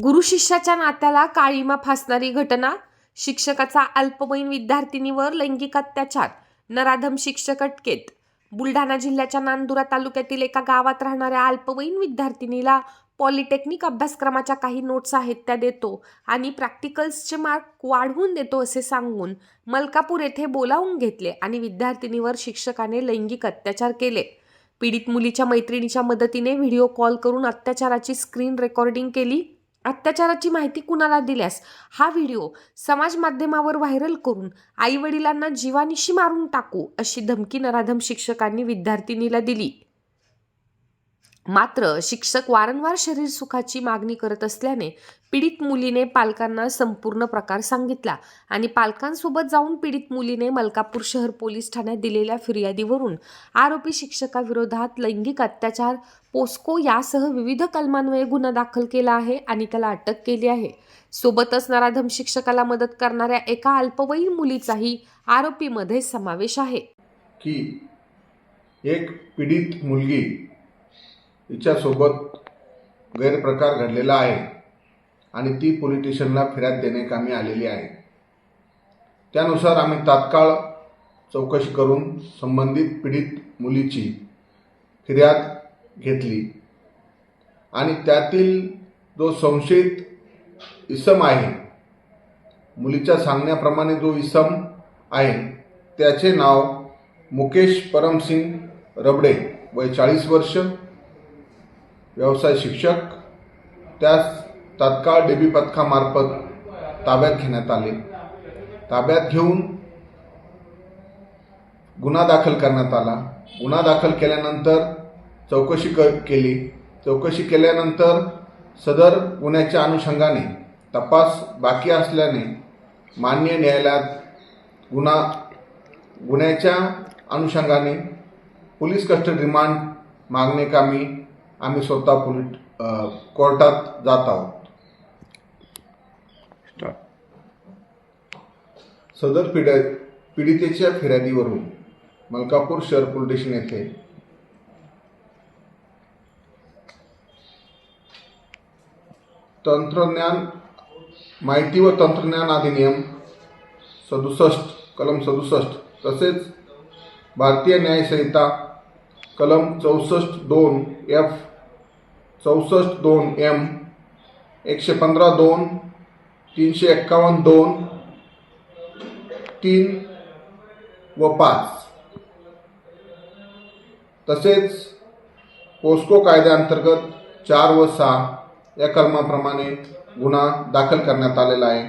गुरु शिष्याच्या नात्याला काळीमा फासणारी घटना, शिक्षकाचा अल्पवयीन विद्यार्थिनीवर लैंगिक अत्याचार, नराधम शिक्षक अटकेत। बुलढाणा जिल्ह्याच्या नांदुरा तालुक्यातील एका गावात राहणाऱ्या अल्पवयीन विद्यार्थिनीला पॉलिटेक्निक अभ्यासक्रमाच्या काही नोट्स आहेत त्या देतो आणि प्रॅक्टिकल्सचे मार्क वाढवून देतो असे सांगून मलकापूर येथे बोलावून घेतले आणि विद्यार्थिनीवर शिक्षकाने लैंगिक अत्याचार केले। पीडित मुलीच्या मैत्रिणीच्या मदतीने व्हिडिओ कॉल करून अत्याचाराची स्क्रीन रेकॉर्डिंग केली। अत्याचाराची माहिती कुणाला दिल्यास हा व्हिडिओ समाज माध्यमावर व्हायरल करून आई वडिलांना जीवानिशी मारून टाकू अशी धमकी नराधम शिक्षकांनी विद्यार्थिनीला दिली। मात्र शिक्षक वारंवार शरीर सुखाची मागणी करत असल्याने पीडित मुलीने पालकांना संपूर्ण प्रकार सांगितला आणि पालकांसोबत जाऊन पीडित मुलीने मलकापूर शहर पोलीस ठाण्यात दिलेल्या फिर्यादीवरून आरोपी शिक्षकाविरोधात लैंगिक अत्याचार, पोस्को यासह विविध कलमान्वये गुन्हा दाखल केला आहे आणि त्याला अटक केली आहे। सोबतच नराधम शिक्षकाला मदत करणाऱ्या एका अल्पवयीन मुलीचाही आरोपीमध्ये समावेश आहे। की एक पीडित मुलगी हिच्यासोबत गैरप्रकार घडलेला आहे आणि ती पोलीस स्टेशनला फिर्याद देण्याकामी आलेली आहे। त्यानुसार आम्ही तात्काळ चौकशी करून संबंधित पीडित मुलीची फिर्याद घेतली आणि त्यातील जो संशयित इसम आहे, मुलीच्या सांगण्याप्रमाणे जो इसम आहे त्याचे नाव मुकेश परमसिंग रबडे, वय 40 वर्ष, व्यवसाय शिक्षक, त्यास तात्काळ डीबी पथकामार्फत ताब्यात घेण्यात आले। ताब्यात घेऊन गुन्हा दाखल करण्यात आला। गुन्हा दाखल केल्यानंतर चौकशी केली। चौकशी केल्यानंतर सदर गुन्ह्याच्या अनुषंगाने तपास बाकी असल्याने माननीय न्यायालयात गुन्ह्याच्या अनुषंगाने पोलीस कस्टडी रिमांड मागणेकामी आम्ही स्वतः कोर्टात जात आहोत। सदर पीडितेच्या फिर्यादीवरून मलकापूर शहर पोलीस स्टेशन येथे माहिती व तंत्रज्ञान अधिनियम 67 कलम 67 तसेच भारतीय न्याय संहिता कलम 64(2)(f), 64(2)(m), 115(2), 351(2), 3 व 5 तसेच पोस्को कायद्याअंतर्गत 4 व 6 या कलमाप्रमाणे गुन्हा दाखल करण्यात आलेला आहे।